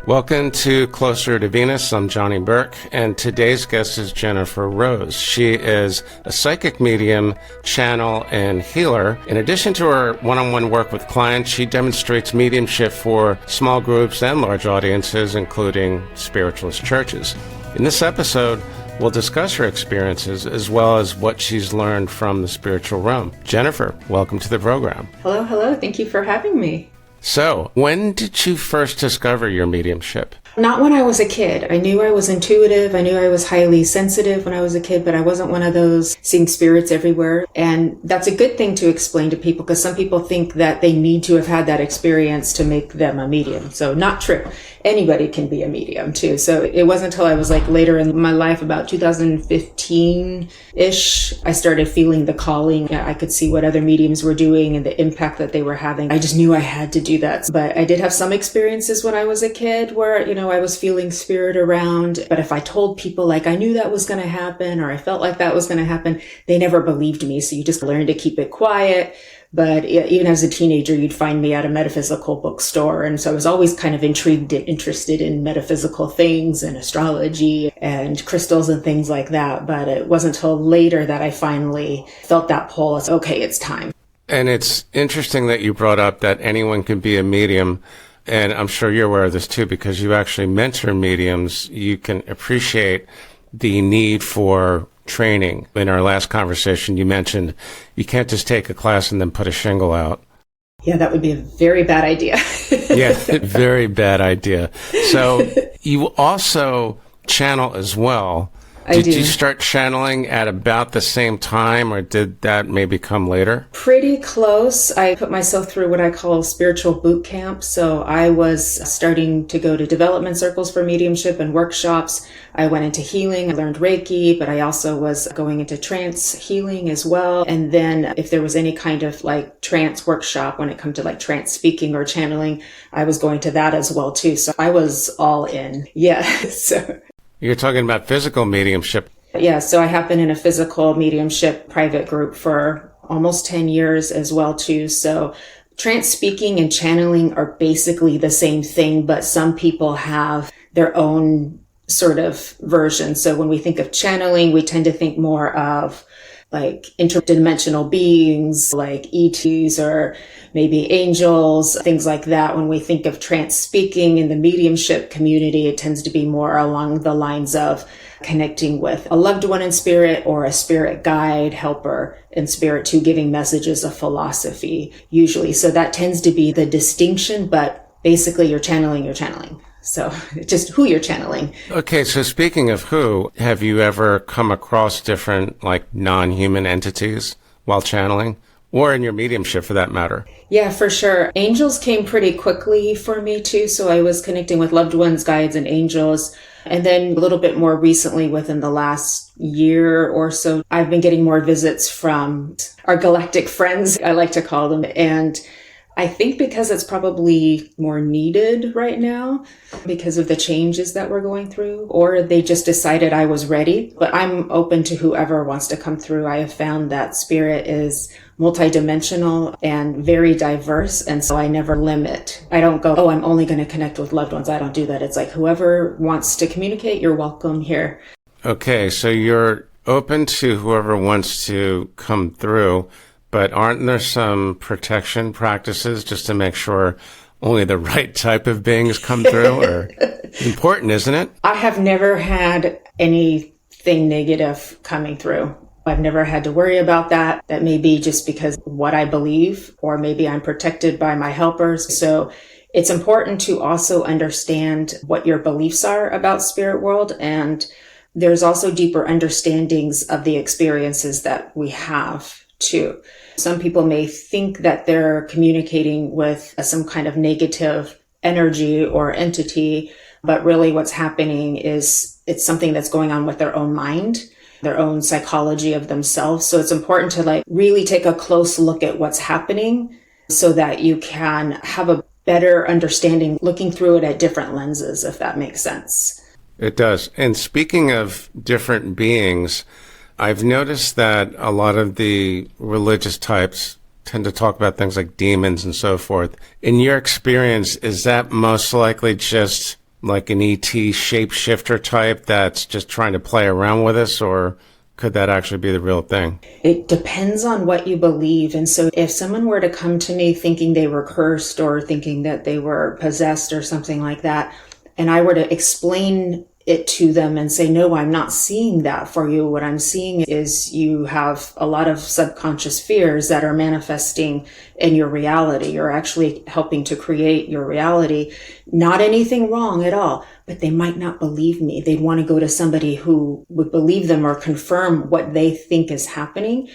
Welcome to Closer to Venus. I'm Johnny Burke, and today's guest is Jennifer Rose. She is a psychic medium, channel, and healer. In addition to her one-on-one work with clients, she demonstrates mediumship for small groups and large audiences, including spiritualist churches. In this episode, we'll discuss her experiences as well as what she's learned from the spiritual realm. Jennifer, welcome to the program. Hello. Thank you for having me. So, when did you first discover your mediumship? Not when I was a kid. I knew I was intuitive. I knew I was highly sensitive when I was a kid, but I wasn't one of those seeing spirits everywhere. And that's a good thing to explain to people because some people think that they need to have had that experience to make them a medium. So not true. Anybody can be a medium too. So it wasn't until I was later in my life, about 2015-ish, I started feeling the calling. I could see what other mediums were doing and the impact that they were having. I just knew I had to do that. But I did have some experiences when I was a kid where, I was feeling spirit around. But if I told people I knew that was going to happen or I felt like that was going to happen, they never believed me. So you just learn to keep it quiet. But even as a teenager, you'd find me at a metaphysical bookstore. And so I was always kind of intrigued and interested in metaphysical things and astrology and crystals and things like that. But it wasn't until later that I finally felt that pull. It's okay, it's time. And it's interesting that you brought up that anyone can be a medium. And I'm sure you're aware of this too, because you actually mentor mediums. You can appreciate the need for training. In our last conversation, you mentioned you can't just take a class and then put a shingle out. Yeah, that would be a very bad idea. Yeah, very bad idea. So you also channel as well. Did you start channeling at about the same time, or did that maybe come later? Pretty close. I put myself through what I call spiritual bootcamp. So I was starting to go to development circles for mediumship and workshops. I went into healing. I learned Reiki, but I also was going into trance healing as well. And then if there was any kind of trance workshop when it comes to trance speaking or channeling, I was going to that as well too. So I was all in. Yeah. So. You're talking about physical mediumship. Yeah, so I have been in a physical mediumship private group for almost 10 years as well too. So trance speaking and channeling are basically the same thing, but some people have their own sort of version. So when we think of channeling, we tend to think more of interdimensional beings like ETs or maybe angels, things like that. When we think of trance speaking in the mediumship community, it tends to be more along the lines of connecting with a loved one in spirit or a spirit guide, helper in spirit too, giving messages of philosophy usually. So that tends to be the distinction, but basically you're channeling. So just who you're channeling. Okay, so speaking of who, have you ever come across different non-human entities while channeling? Or in your mediumship for that matter? Yeah, for sure. Angels came pretty quickly for me too. So I was connecting with loved ones, guides, and angels. And then a little bit more recently, within the last year or so, I've been getting more visits from our galactic friends, I like to call them. And I think because it's probably more needed right now because of the changes that we're going through, or they just decided I was ready. But I'm open to whoever wants to come through. I have found that spirit is multidimensional and very diverse. And so I never limit. I don't go, I'm only going to connect with loved ones. I don't do that. It's whoever wants to communicate, you're welcome here. Okay, so you're open to whoever wants to come through. But aren't there some protection practices just to make sure only the right type of beings come through? Or important, isn't it? I have never had anything negative coming through. I've never had to worry about that. That may be just because of what I believe, or maybe I'm protected by my helpers. So it's important to also understand what your beliefs are about spirit world. And there's also deeper understandings of the experiences that we have too. Some people may think that they're communicating with some kind of negative energy or entity, but really what's happening is it's something that's going on with their own mind, their own psychology of themselves. So it's important to really take a close look at what's happening so that you can have a better understanding, looking through it at different lenses, if that makes sense. It does. And speaking of different beings, I've noticed that a lot of the religious types, tend to talk about things like demons and so forth. In your experience, is that most likely just like an ET shapeshifter type that's just trying to play around with us, or could that actually be the real thing? It depends on what you believe. And so if someone were to come to me thinking they were cursed or thinking that they were possessed or something like that, and I were to explain it to them and say, no, I'm not seeing that for you. What I'm seeing is you have a lot of subconscious fears that are manifesting in your reality. You're actually helping to create your reality. Not anything wrong at all, but they might not believe me. They'd want to go to somebody who would believe them or confirm what they think is happening.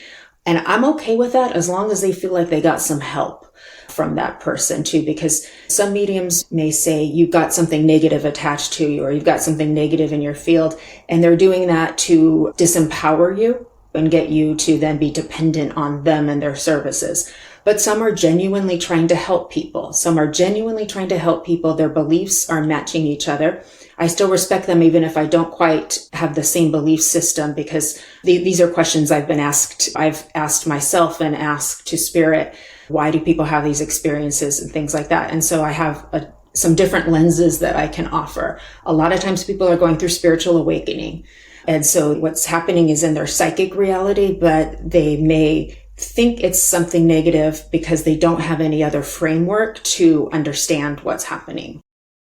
And I'm okay with that as long as they feel like they got some help from that person too, because some mediums may say you've got something negative attached to you or you've got something negative in your field, and they're doing that to disempower you and get you to then be dependent on them and their services. But some are genuinely trying to help people. Their beliefs are matching each other. I still respect them even if I don't quite have the same belief system, because these are questions I've asked myself and asked to Spirit. Why do people have these experiences and things like that? And so I have some different lenses that I can offer. A lot of times people are going through spiritual awakening. And so what's happening is in their psychic reality, but they may think it's something negative because they don't have any other framework to understand what's happening.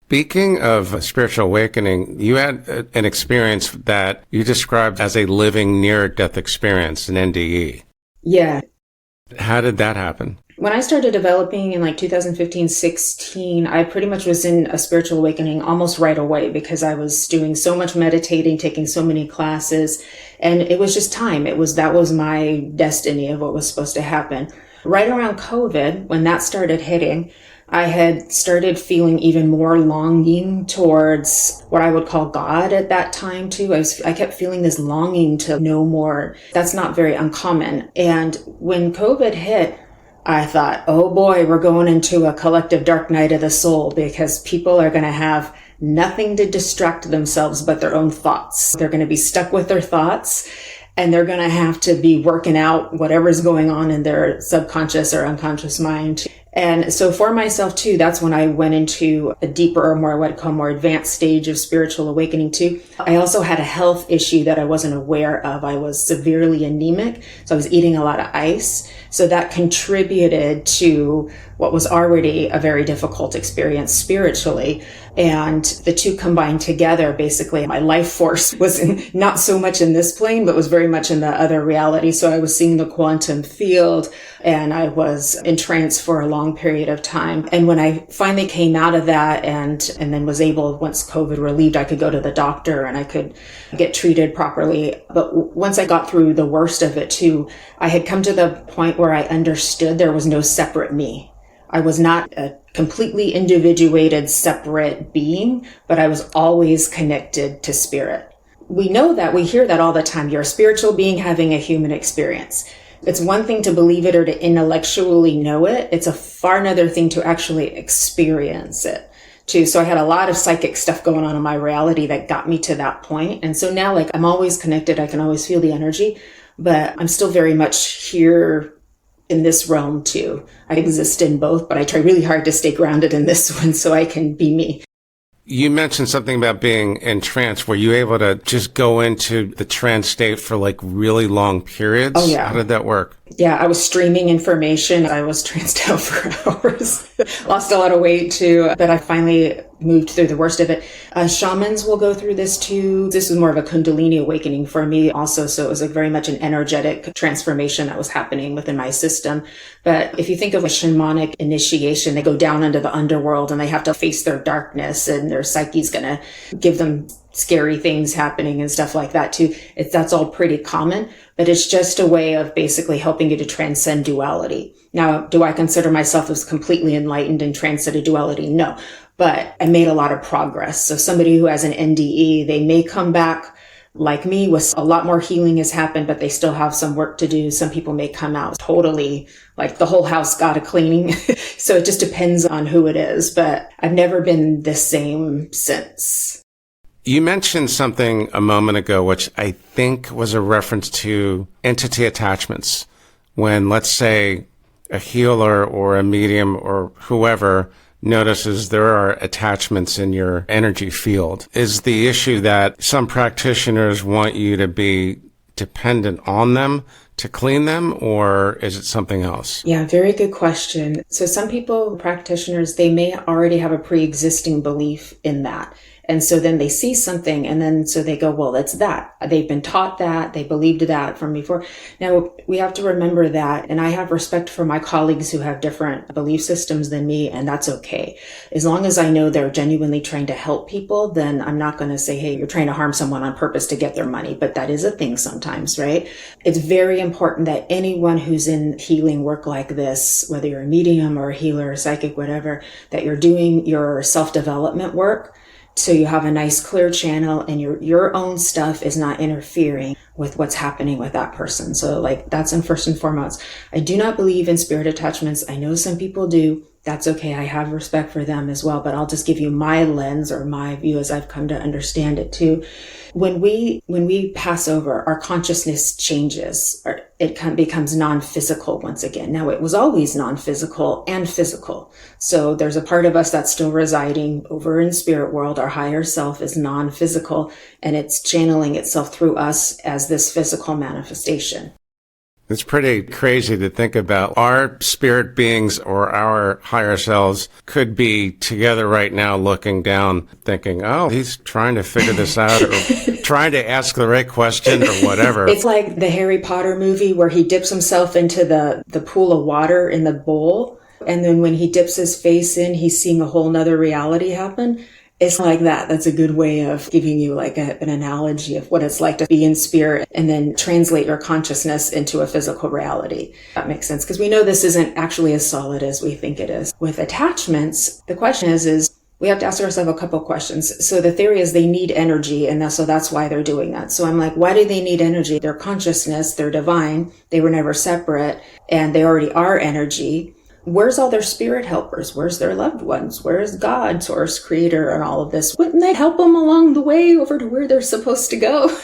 Speaking of spiritual awakening, you had an experience that you described as a living near-death experience, an NDE. Yeah. How did that happen? When I started developing in like 2015-16, I pretty much was in a spiritual awakening almost right away because I was doing so much meditating, taking so many classes, and it was just time. That was my destiny of what was supposed to happen. Right around COVID, when that started hitting, I had started feeling even more longing towards what I would call God at that time too. I kept feeling this longing to know more. That's not very uncommon. And when COVID hit, I thought, oh boy, we're going into a collective dark night of the soul, because people are going to have nothing to distract themselves but their own thoughts. They're going to be stuck with their thoughts, and they're going to have to be working out whatever's going on in their subconscious or unconscious mind. And so for myself too, that's when I went into a deeper or more, what I call more advanced stage of spiritual awakening too. I also had a health issue that I wasn't aware of. I was severely anemic, so I was eating a lot of ice. So that contributed to what was already a very difficult experience spiritually. And the two combined together, basically my life force was not so much in this plane, but was very much in the other reality. So I was seeing the quantum field, and I was in trance for a long period of time. And when I finally came out of that and then was able, once COVID relieved, I could go to the doctor and I could get treated properly. But once I got through the worst of it too, I had come to the point where I understood there was no separate me. I was not a completely individuated, separate being, but I was always connected to spirit. We know that, we hear that all the time. You're a spiritual being having a human experience. It's one thing to believe it or to intellectually know it. It's a far another thing to actually experience it too. So I had a lot of psychic stuff going on in my reality that got me to that point. And so now, like, I'm always connected. I can always feel the energy, but I'm still very much here in this realm too. I exist in both, but I try really hard to stay grounded in this one so I can be me. You mentioned something about being in trance. Were you able to just go into the trance state for like really long periods? Oh, yeah. How did that work? Yeah, I was streaming information. I was tranced out for hours. Lost a lot of weight too, but I finally moved through the worst of it. Shamans will go through this too. This was more of a Kundalini awakening for me also. So it was like very much an energetic transformation that was happening within my system. But if you think of a shamanic initiation, they go down into the underworld and they have to face their darkness, and their psyche's going to give them scary things happening and stuff like that too. That's all pretty common, but it's just a way of basically helping you to transcend duality. Now, do I consider myself as completely enlightened and transcended duality? No, but I made a lot of progress. So somebody who has an NDE, they may come back like me with a lot more healing has happened, but they still have some work to do. Some people may come out totally like the whole house got a cleaning. So it just depends on who it is, but I've never been the same since. You mentioned something a moment ago, which I think was a reference to entity attachments. When, let's say, a healer or a medium or whoever notices there are attachments in your energy field. Is the issue that some practitioners want you to be dependent on them to clean them, or is it something else? Yeah, very good question. So some people, practitioners, they may already have a pre-existing belief in that. And so then they see something and then so they go, well, it's that. They've been taught that. They believed that from before. Now, we have to remember that. And I have respect for my colleagues who have different belief systems than me, and that's okay. As long as I know they're genuinely trying to help people, then I'm not going to say, hey, you're trying to harm someone on purpose to get their money. But that is a thing sometimes, right? It's very important that anyone who's in healing work like this, whether you're a medium or a healer or psychic, whatever, that you're doing your self-development work. So you have a nice clear channel and your own stuff is not interfering with what's happening with that person. So like that's in first and foremost. I do not believe in spirit attachments. I know some people do. That's okay. I have respect for them as well, but I'll just give you my lens or my view as I've come to understand it too. When we pass over, our consciousness changes, or it becomes non-physical once again. Now, it was always non-physical and physical. So there's a part of us that's still residing over in spirit world. Our higher self is non-physical, and it's channeling itself through us as this physical manifestation. It's pretty crazy to think about. Our spirit beings or our higher selves could be together right now looking down thinking, oh, he's trying to figure this out or trying to ask the right question or whatever. It's like the Harry Potter movie where he dips himself into the pool of water in the bowl. And then when he dips his face in, he's seeing a whole nother reality happen. It's like that. That's a good way of giving you like an analogy of what it's like to be in spirit and then translate your consciousness into a physical reality. That makes sense because we know this isn't actually as solid as we think it is. With attachments, the question is we have to ask ourselves a couple questions. So the theory is they need energy, and so that's why they're doing that. So I'm like, why do they need energy? Their consciousness, they're divine. They were never separate, and they already are energy. Where's all their spirit helpers? Where's their loved ones? Where's God, source, creator, and all of this? Wouldn't they help them along the way over to where they're supposed to go?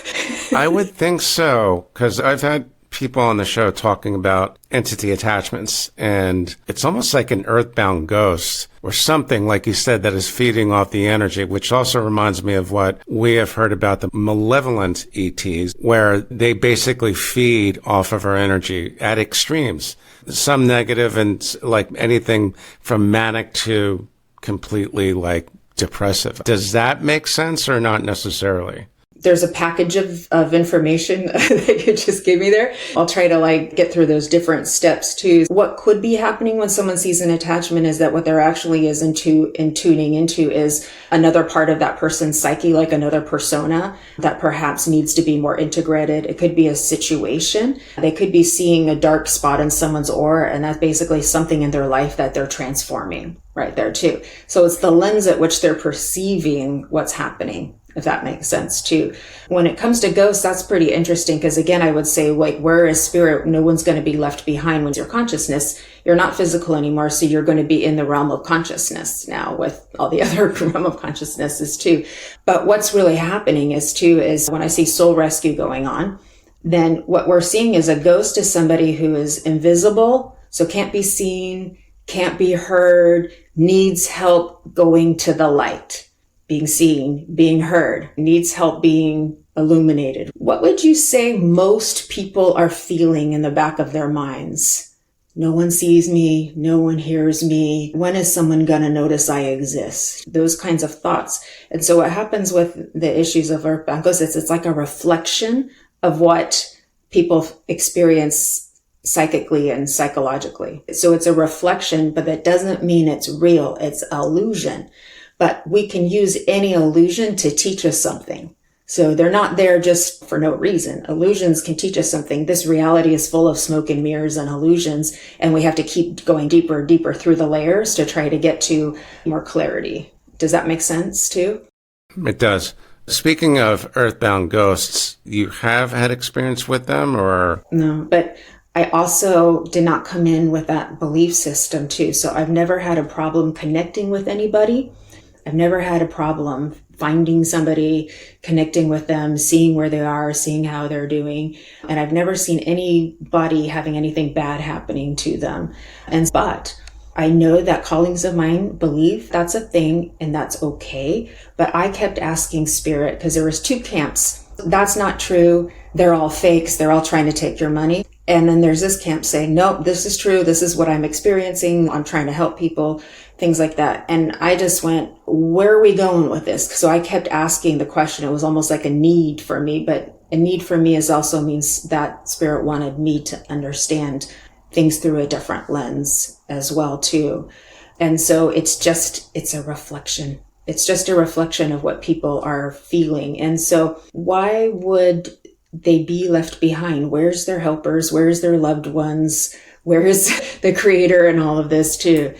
I would think so, because I've had people on the show talking about entity attachments, and it's almost like an earthbound ghost or something, like you said, that is feeding off the energy, which also reminds me of what we have heard about the malevolent ETs, where they basically feed off of our energy at extremes. Some negative and like anything from manic to completely like depressive. Does that make sense or not necessarily? There's a package of information that you just gave me there. I'll try to like get through those different steps too. What could be happening when someone sees an attachment is that what there actually is tuning into is another part of that person's psyche, like another persona that perhaps needs to be more integrated. It could be a situation. They could be seeing a dark spot in someone's aura, and that's basically something in their life that they're transforming right there too. So it's the lens at which they're perceiving what's happening, if that makes sense too. When it comes to ghosts, that's pretty interesting because again, I would say like, where is spirit? No one's going to be left behind when your consciousness, you're not physical anymore. So you're going to be in the realm of consciousness now with all the other realm of consciousnesses too. But what's really happening is when I see soul rescue going on, then what we're seeing is a ghost is somebody who is invisible. So can't be seen, can't be heard, needs help going to the light. Being seen, being heard, needs help being illuminated. What would you say most people are feeling in the back of their minds? No one sees me. No one hears me. When is someone going to notice I exist? Those kinds of thoughts. And so what happens with the issues of Earthbound Ghosts, it's like a reflection of what people experience psychically and psychologically. So it's a reflection, but that doesn't mean it's real. It's illusion. But we can use any illusion to teach us something. So they're not there just for no reason. Illusions can teach us something. This reality is full of smoke and mirrors and illusions, and we have to keep going deeper and deeper through the layers to try to get to more clarity. Does that make sense too? It does. Speaking of earthbound ghosts, you have had experience with them or? No, but I also did not come in with that belief system too. So I've never had a problem connecting with anybody. I've never had a problem finding somebody, connecting with them, seeing where they are, seeing how they're doing. And I've never seen anybody having anything bad happening to them. But I know that callings of mine believe that's a thing and that's okay. But I kept asking Spirit, because there was two camps. That's not true. They're all fakes. They're all trying to take your money. And then there's this camp saying, no, this is true. This is what I'm experiencing. I'm trying to help people, things like that. And I just went, where are we going with this? So I kept asking the question. It was almost like a need for me, but a need for me is also means that Spirit wanted me to understand things through a different lens as well, too. And so it's a reflection. It's just a reflection of what people are feeling. And so why would they be left behind? Where's their helpers? Where's their loved ones? Where's the creator and all of this too?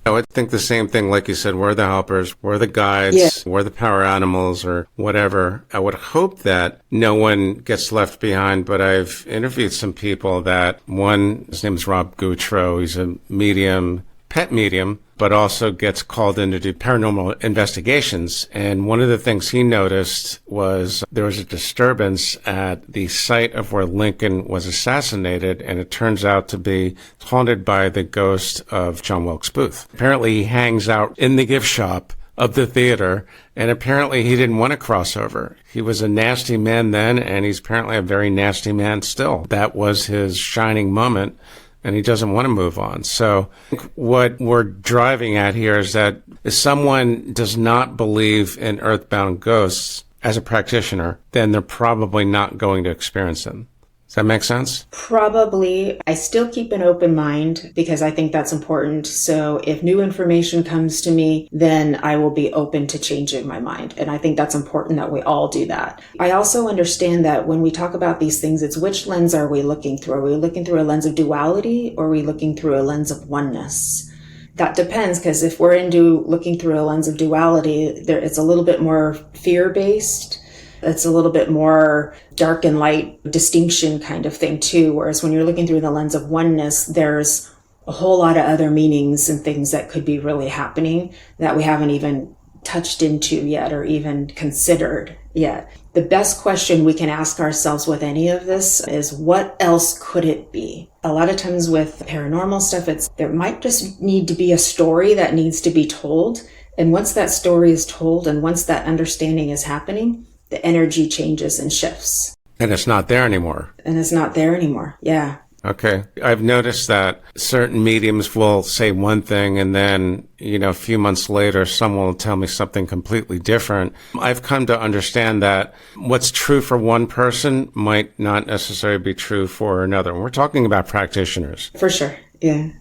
I would think the same thing, like you said, we're the helpers, we're the guides, we're the power animals or whatever. I would hope that no one gets left behind, but I've interviewed some people that one, his name is Rob Goutreau, he's a medium, pet medium, but also gets called in to do paranormal investigations. And one of the things he noticed was there was a disturbance at the site of where Lincoln was assassinated, and it turns out to be haunted by the ghost of John Wilkes Booth. Apparently he hangs out in the gift shop of the theater, and apparently he didn't want to cross over. He was a nasty man then, and he's apparently a very nasty man still. That was his shining moment, and he doesn't want to move on. So what we're driving at here is that if someone does not believe in earthbound ghosts as a practitioner, then they're probably not going to experience them. Does that make sense? Probably. I still keep an open mind because I think that's important. So if new information comes to me, then I will be open to changing my mind. And I think that's important that we all do that. I also understand that when we talk about these things, it's which lens are we looking through? Are we looking through a lens of duality, or are we looking through a lens of oneness? That depends, because if we're looking through a lens of duality, it's a little bit more fear-based. It's a little bit more dark and light distinction kind of thing too. Whereas when you're looking through the lens of oneness, there's a whole lot of other meanings and things that could be really happening that we haven't even touched into yet or even considered yet. The best question we can ask ourselves with any of this is, what else could it be? A lot of times with paranormal stuff, there might just need to be a story that needs to be told. And once that story is told and once that understanding is happening, the energy changes and shifts. And it's not there anymore. Yeah. Okay. I've noticed that certain mediums will say one thing and then, a few months later, someone will tell me something completely different. I've come to understand that what's true for one person might not necessarily be true for another. And we're talking about practitioners. For sure. Yeah.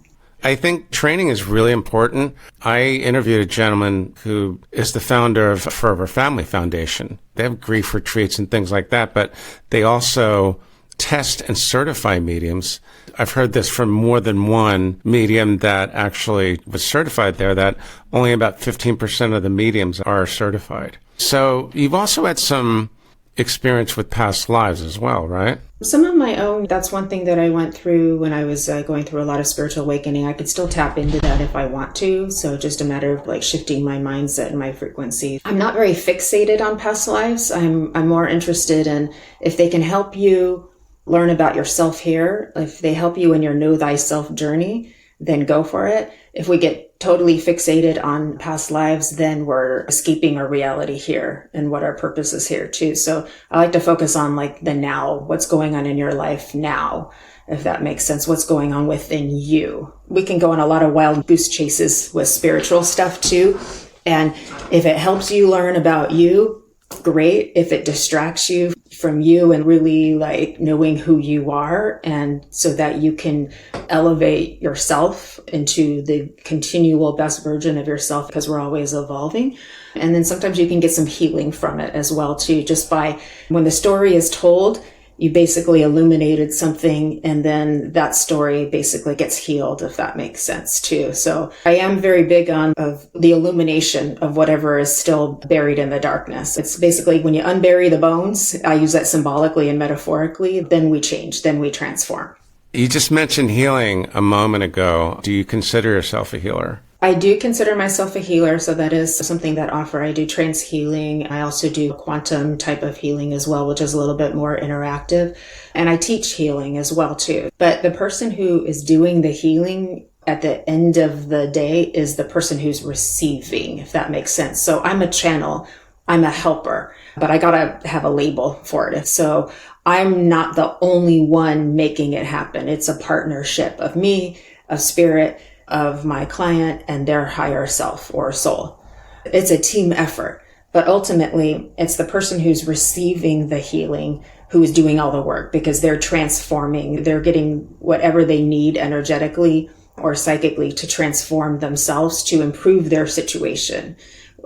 I think training is really important. I interviewed a gentleman who is the founder of Forever Family Foundation. They have grief retreats and things like that, but they also test and certify mediums. I've heard this from more than one medium that actually was certified there, that only about 15% of the mediums are certified. So you've also had some experience with past lives as well, right? Some of my own. That's one thing that I went through when I was going through a lot of spiritual awakening. I could still tap into that if I want to. So just a matter of shifting my mindset and my frequency. I'm not very fixated on past lives. I'm more interested in if they can help you learn about yourself here. If they help you in your know thyself journey, then go for it. If we get totally fixated on past lives, then we're escaping our reality here and what our purpose is here too. So I like to focus on the now, what's going on in your life now, if that makes sense, what's going on within you. We can go on a lot of wild goose chases with spiritual stuff too. And if it helps you learn about you, great. If it distracts you from you and really knowing who you are, and so that you can elevate yourself into the continual best version of yourself, because we're always evolving. And then sometimes you can get some healing from it as well too, just by when the story is told, you basically illuminated something, and then that story basically gets healed, if that makes sense too. So I am very big on the illumination of whatever is still buried in the darkness. It's basically when you unbury the bones, I use that symbolically and metaphorically, then we change, then we transform. You just mentioned healing a moment ago. Do you consider yourself a healer? I do consider myself a healer, so that is something that I offer. I do trance healing. I also do quantum type of healing as well, which is a little bit more interactive. And I teach healing as well too. But the person who is doing the healing at the end of the day is the person who's receiving, if that makes sense. So I'm a channel, I'm a helper, but I gotta have a label for it. So I'm not the only one making it happen. It's a partnership of me, of spirit, of my client, and their higher self or soul. It's a team effort, but ultimately it's the person who's receiving the healing who is doing all the work, because they're transforming, they're getting whatever they need energetically or psychically to transform themselves to improve their situation,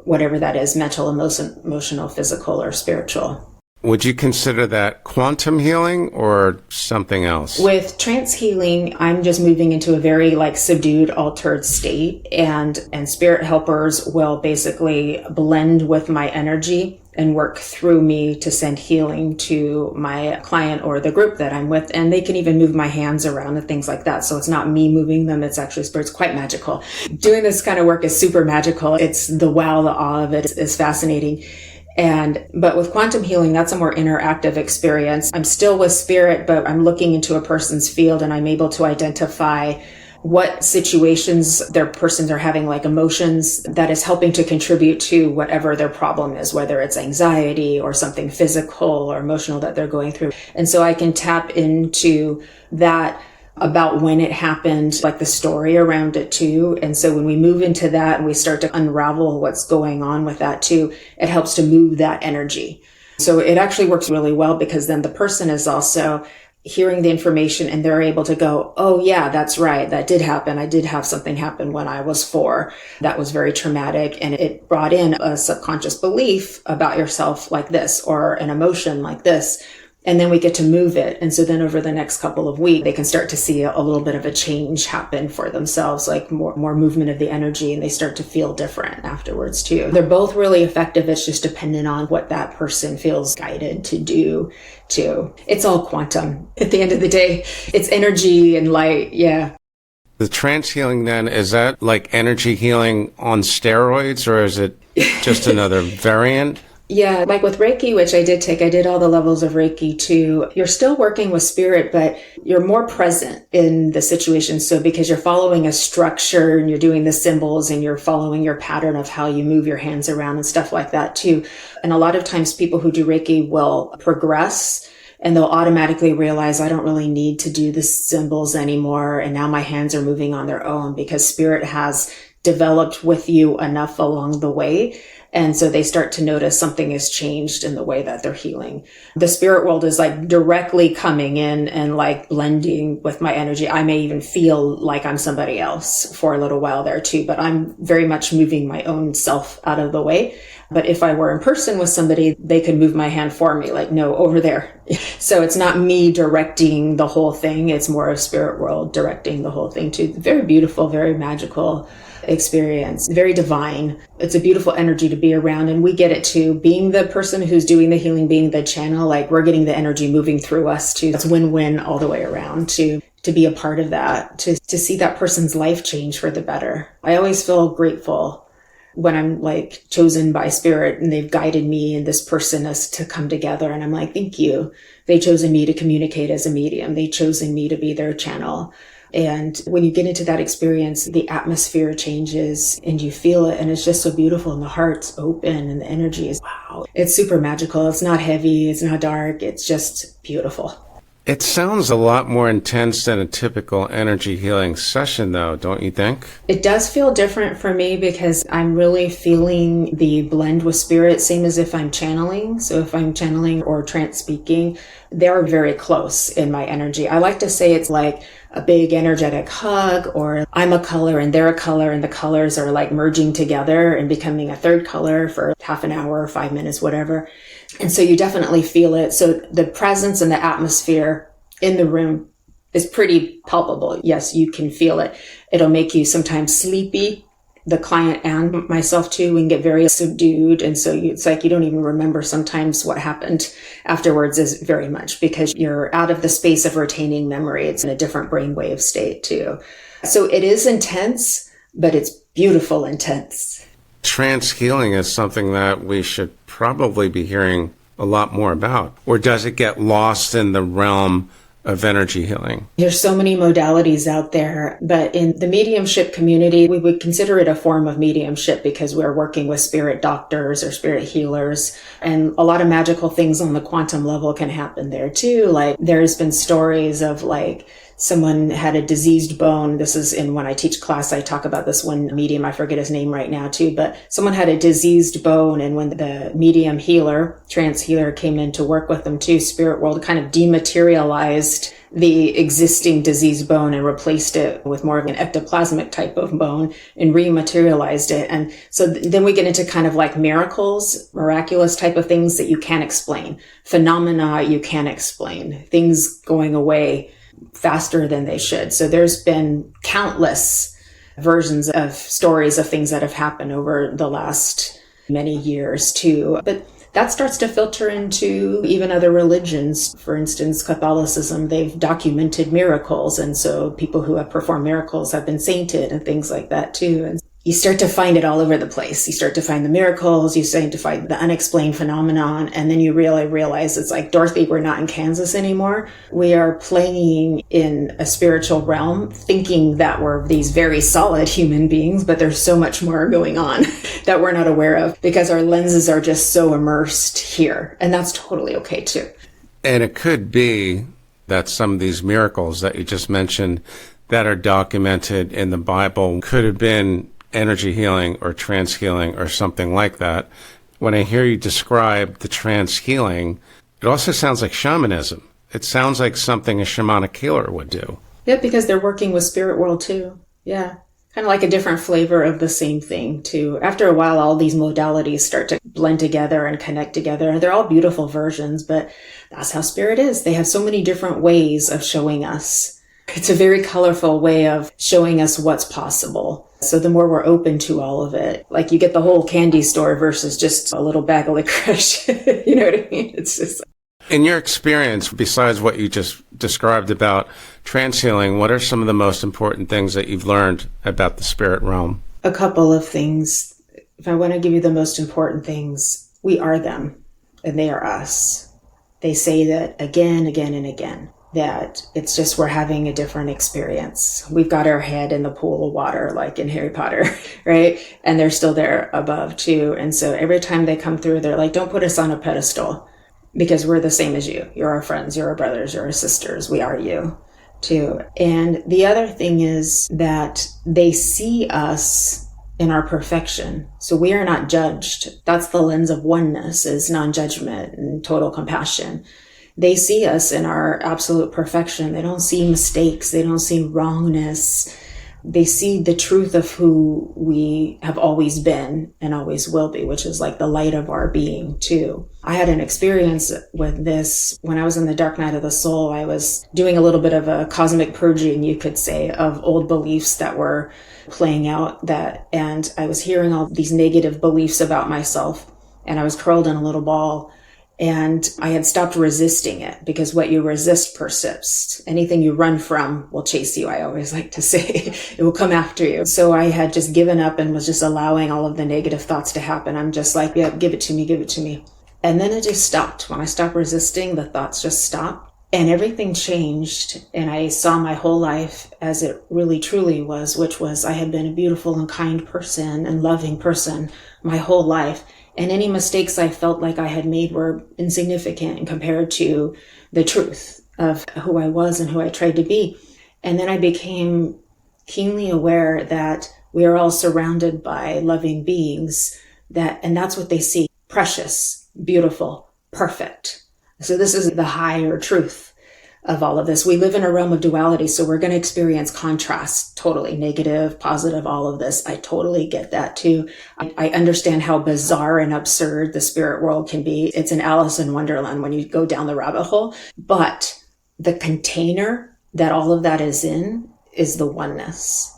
whatever that is, mental, emotional, physical, or spiritual. Would you consider that quantum healing or something else? With trance healing, I'm just moving into a very subdued, altered state, and spirit helpers will basically blend with my energy and work through me to send healing to my client or the group that I'm with. And they can even move my hands around and things like that. So it's not me moving them. It's actually spirits. Quite magical. Doing this kind of work is super magical. It's the wow, the awe of it is fascinating. But with quantum healing, that's a more interactive experience. I'm still with spirit, but I'm looking into a person's field and I'm able to identify what situations their persons are having, like emotions, that is helping to contribute to whatever their problem is, whether it's anxiety or something physical or emotional that they're going through. And so I can tap into that about when it happened, like the story around it too. And so when we move into that and we start to unravel what's going on with that too, it helps to move that energy. So it actually works really well, because then the person is also hearing the information and they're able to go, oh yeah, that's right. That did happen. I did have something happen when I was 4. That was very traumatic. And it brought in a subconscious belief about yourself like this, or an emotion like this. And then we get to move it. And so then over the next couple of weeks, they can start to see a little bit of a change happen for themselves, like more movement of the energy, and they start to feel different afterwards too. They're both really effective. It's just dependent on what that person feels guided to do too. It's all quantum. At the end of the day, it's energy and light. Yeah. The trance healing then, is that like energy healing on steroids, or is it just another variant? Yeah, like with Reiki, which I did all the levels of Reiki too. You're still working with spirit, but you're more present in the situation. So because you're following a structure and you're doing the symbols and you're following your pattern of how you move your hands around and stuff like that too. And a lot of times people who do Reiki will progress and they'll automatically realize, I don't really need to do the symbols anymore. And now my hands are moving on their own, because spirit has developed with you enough along the way. And so they start to notice something has changed in the way that they're healing. The spirit world is like directly coming in and like blending with my energy. I may even feel like I'm somebody else for a little while there too, but I'm very much moving my own self out of the way. But if I were in person with somebody, they could move my hand for me, like, no, over there. So it's not me directing the whole thing. It's more of spirit world directing the whole thing too. Very beautiful, very magical experience, very divine. It's a beautiful energy to be around, and we get it too. Being the person who's doing the healing, being the channel, like we're getting the energy moving through us too. It's win-win all the way around to be a part of that, to see that person's life change for the better. I always feel grateful when I'm like chosen by spirit and they've guided me and this person is to come together. And I'm like, thank you. They've chosen me to communicate as a medium. They've chosen me to be their channel. And when you get into that experience, the atmosphere changes and you feel it. And it's just so beautiful. And the heart's open and the energy is, wow. It's super magical. It's not heavy. It's not dark. It's just beautiful. It sounds a lot more intense than a typical energy healing session, though, don't you think? It does feel different for me because I'm really feeling the blend with spirit, same as if I'm channeling. So if I'm channeling or trance speaking, they're very close in my energy. I like to say it's like a big energetic hug, or I'm a color and they're a color, and the colors are like merging together and becoming a third color for half an hour, 5 minutes, whatever. And so you definitely feel it. So the presence and the atmosphere in the room is pretty palpable. Yes, you can feel it. It'll make you sometimes sleepy, the client and myself too. We can get very subdued. And so it's like you don't even remember sometimes what happened afterwards, is very much because you're out of the space of retaining memory. It's in a different brainwave state too. So it is intense, but it's beautiful, intense. Trance healing is something that we should probably be hearing a lot more about. Or does it get lost in the realm of energy healing? There's so many modalities out there, but in the mediumship community, we would consider it a form of mediumship because we're working with spirit doctors or spirit healers. And a lot of magical things on the quantum level can happen there too. Like there's been stories of like someone had a diseased bone. This is in when I teach class, I talk about this one medium. I forget his name right now too, but someone had a diseased bone. And when the medium healer, trance healer came in to work with them too, spirit world kind of dematerialized the existing diseased bone and replaced it with more of an ectoplasmic type of bone and rematerialized it. And so then we get into kind of like miracles, miraculous type of things that you can't explain, phenomena you can't explain, things going away faster than they should. So there's been countless versions of stories of things that have happened over the last many years too. But that starts to filter into even other religions. For instance, Catholicism, they've documented miracles. And so people who have performed miracles have been sainted and things like that too. And you start to find it all over the place. You start to find the miracles, you start to find the unexplained phenomenon, and then you really realize it's like, Dorothy, we're not in Kansas anymore. We are playing in a spiritual realm, thinking that we're these very solid human beings, but there's so much more going on that we're not aware of because our lenses are just so immersed here. And that's totally okay too. And it could be that some of these miracles that you just mentioned that are documented in the Bible could have been energy healing or trance healing or something like that. When I hear you describe the trance healing, it also sounds like shamanism. It sounds like something a shamanic healer would do. Yeah, because they're working with spirit world too. Yeah. Kind of like a different flavor of the same thing too. After a while, all these modalities start to blend together and connect together. And they're all beautiful versions, but that's how spirit is. They have so many different ways of showing us. It's a very colorful way of showing us what's possible. So the more we're open to all of it, like you get the whole candy store versus just a little bag of licorice. You know what I mean? It's just... In your experience, besides what you just described about trance healing, what are some of the most important things that you've learned about the spirit realm? A couple of things. If I want to give you the most important things, we are them and they are us. They say that again, again, and again. That it's just we're having a different experience. We've got our head in the pool of water, like in Harry Potter, right? And they're still there above too. And so every time they come through, they're like, don't put us on a pedestal because we're the same as you. You're our friends, you're our brothers, you're our sisters. We are you too. And the other thing is that they see us in our perfection. So we are not judged. That's the lens of oneness, is non-judgment and total compassion. They see us in our absolute perfection. They don't see mistakes. They don't see wrongness. They see the truth of who we have always been and always will be, which is like the light of our being too. I had an experience with this when I was in the dark night of the soul. I was doing a little bit of a cosmic purging, you could say, of old beliefs that were playing out and I was hearing all these negative beliefs about myself, and I was curled in a little ball. And I had stopped resisting it because what you resist persists. Anything you run from will chase you. I always like to say it will come after you. So I had just given up and was just allowing all of the negative thoughts to happen. I'm just like, yeah, give it to me, give it to me. And then it just stopped. When I stopped resisting, the thoughts just stopped and everything changed. And I saw my whole life as it really truly was, which was I had been a beautiful and kind person and loving person my whole life. And any mistakes I felt like I had made were insignificant compared to the truth of who I was and who I tried to be. And then I became keenly aware that we are all surrounded by loving beings and that's what they see. Precious, beautiful, perfect. So this is the higher truth of all of this. We live in a realm of duality, so we're going to experience contrast, totally negative, positive, all of this. I totally get that too. I understand how bizarre and absurd the spirit world can be. It's an Alice in Wonderland when you go down the rabbit hole. But the container that all of that is in is the oneness.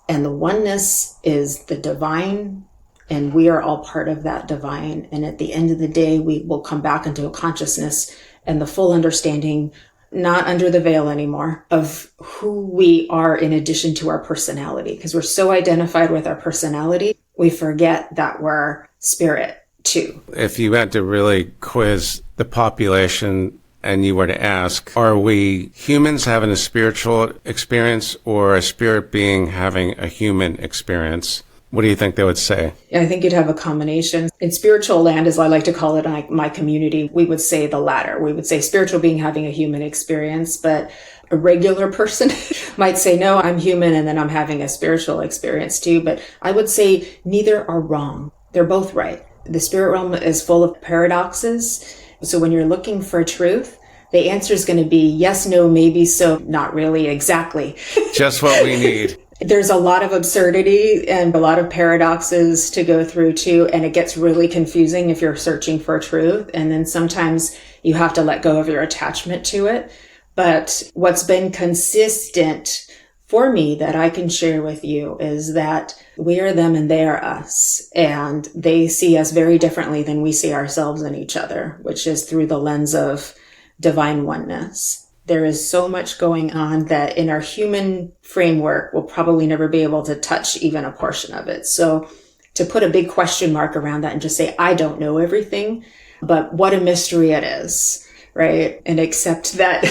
And the oneness is the divine, and we are all part of that divine. And at the end of the day, we will come back into a consciousness and the full understanding not under the veil anymore of who we are in addition to our personality. Because we're so identified with our personality, we forget that we're spirit too. If you had to really quiz the population and you were to ask, are we humans having a spiritual experience or a spirit being having a human experience? What do you think they would say? I think you'd have a combination. In spiritual land, as I like to call it in my community, we would say the latter. We would say spiritual being having a human experience, but a regular person might say, no, I'm human and then I'm having a spiritual experience too. But I would say neither are wrong. They're both right. The spirit realm is full of paradoxes. So when you're looking for truth, the answer is going to be yes, no, maybe, so, not really, exactly. Just what we need. There's a lot of absurdity and a lot of paradoxes to go through too. And it gets really confusing if you're searching for truth. And then sometimes you have to let go of your attachment to it. But what's been consistent for me that I can share with you is that we are them and they are us. And they see us very differently than we see ourselves and each other, which is through the lens of divine oneness. There is so much going on that in our human framework, we'll probably never be able to touch even a portion of it. So to put a big question mark around that and just say, I don't know everything, but what a mystery it is, right? And accept that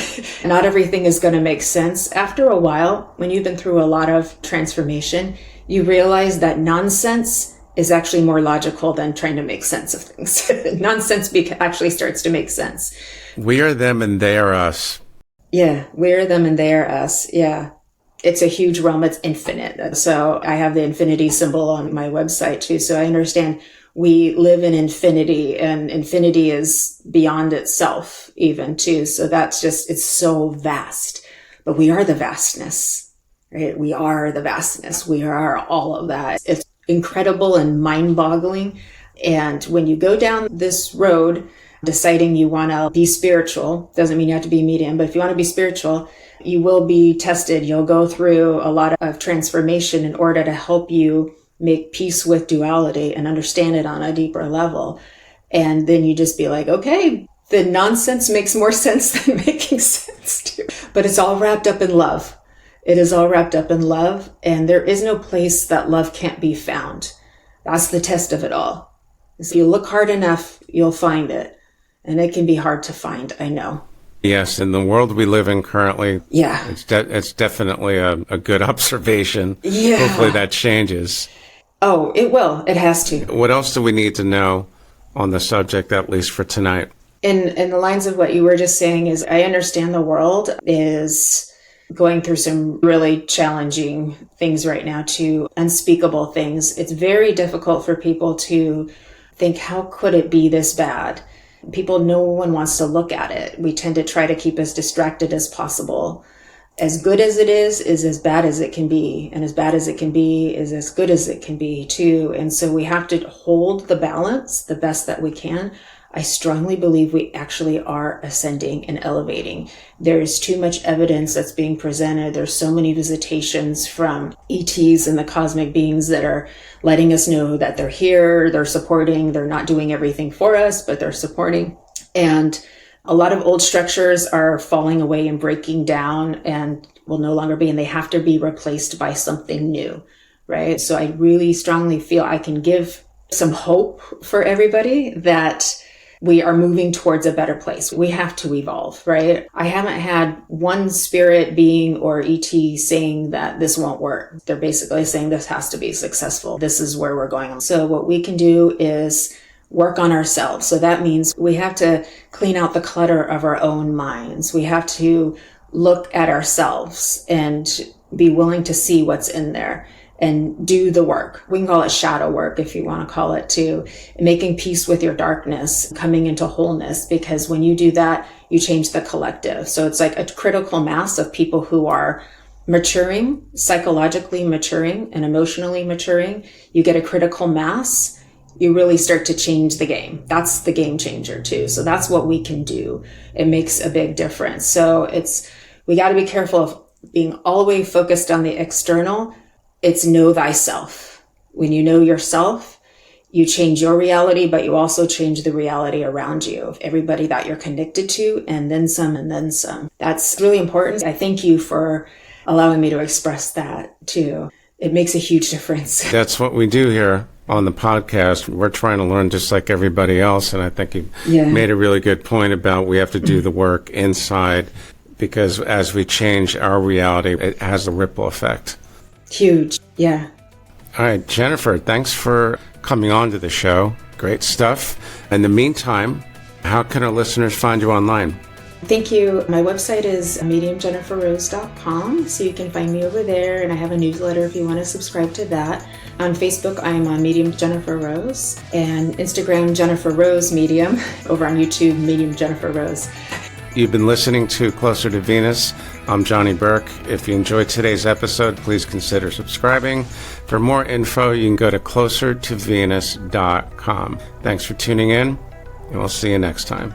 not everything is going to make sense. After a while, when you've been through a lot of transformation, you realize that nonsense is actually more logical than trying to make sense of things. Nonsense actually starts to make sense. We are them and they are us. Yeah, we're them and they are us. Yeah. It's a huge realm. It's infinite. So I have the infinity symbol on my website too. So I understand we live in infinity and infinity is beyond itself even too. So that's just, it's so vast, but we are the vastness, right? We are the vastness. We are all of that. It's incredible and mind boggling. And when you go down this road, deciding you want to be spiritual, doesn't mean you have to be medium, but if you want to be spiritual, you will be tested. You'll go through a lot of transformation in order to help you make peace with duality and understand it on a deeper level. And then you just be like, okay, the nonsense makes more sense than making sense too. But it's all wrapped up in love. It is all wrapped up in love. And there is no place that love can't be found. That's the test of it all. If you look hard enough, you'll find it. And it can be hard to find, I know. Yes, in the world we live in currently, yeah, it's definitely a good observation. Yeah. Hopefully that changes. Oh, it will. It has to. What else do we need to know on the subject, at least for tonight? In the lines of what you were just saying is, I understand the world is going through some really challenging things right now too, unspeakable things. It's very difficult for people to think, how could it be this bad? People, no one wants to look at it. We tend to try to keep as distracted as possible. As good as it is as bad as it can be. And as bad as it can be is as good as it can be too. And so we have to hold the balance the best that we can. I strongly believe we actually are ascending and elevating. There's too much evidence that's being presented. There's so many visitations from ETs and the cosmic beings that are letting us know that they're here, they're supporting, they're not doing everything for us, but they're supporting. And a lot of old structures are falling away and breaking down and will no longer be, and they have to be replaced by something new, right? So I really strongly feel I can give some hope for everybody that we are moving towards a better place. We have to evolve, right? I haven't had one spirit being or ET saying that this won't work. They're basically saying this has to be successful. This is where we're going. So what we can do is work on ourselves. So that means we have to clean out the clutter of our own minds. We have to look at ourselves and be willing to see what's in there and do the work. We can call it shadow work if you want to call it too. Making peace with your darkness, coming into wholeness, because when you do that, you change the collective. So it's like a critical mass of people who are maturing, psychologically maturing and emotionally maturing. You get a critical mass, you really start to change the game. That's the game changer too. So that's what we can do. It makes a big difference. So we got to be careful of being all the way focused on the external. It's know thyself. When you know yourself, you change your reality, but you also change the reality around you, of everybody that you're connected to, and then some, and then some. That's really important. I thank you for allowing me to express that too. It makes a huge difference. That's what we do here on the podcast. We're trying to learn just like everybody else. And I think you made a really good point about we have to do the work inside, because as we change our reality, it has a ripple effect. Huge. Yeah. All right, Jennifer, thanks for coming on to the show. Great stuff. In the meantime, how can our listeners find you online? Thank you. My website is mediumjenniferrose.com, so you can find me over there, and I have a newsletter if you want to subscribe to that. On Facebook, I'm on Medium Jennifer Rose, and Instagram, Jennifer Rose Medium. Over on YouTube, Medium Jennifer Rose. You've been listening to Closer to Venus. I'm Johnny Burke. If you enjoyed today's episode, please consider subscribing. For more info, you can go to closertovenus.com. Thanks for tuning in, and we'll see you next time.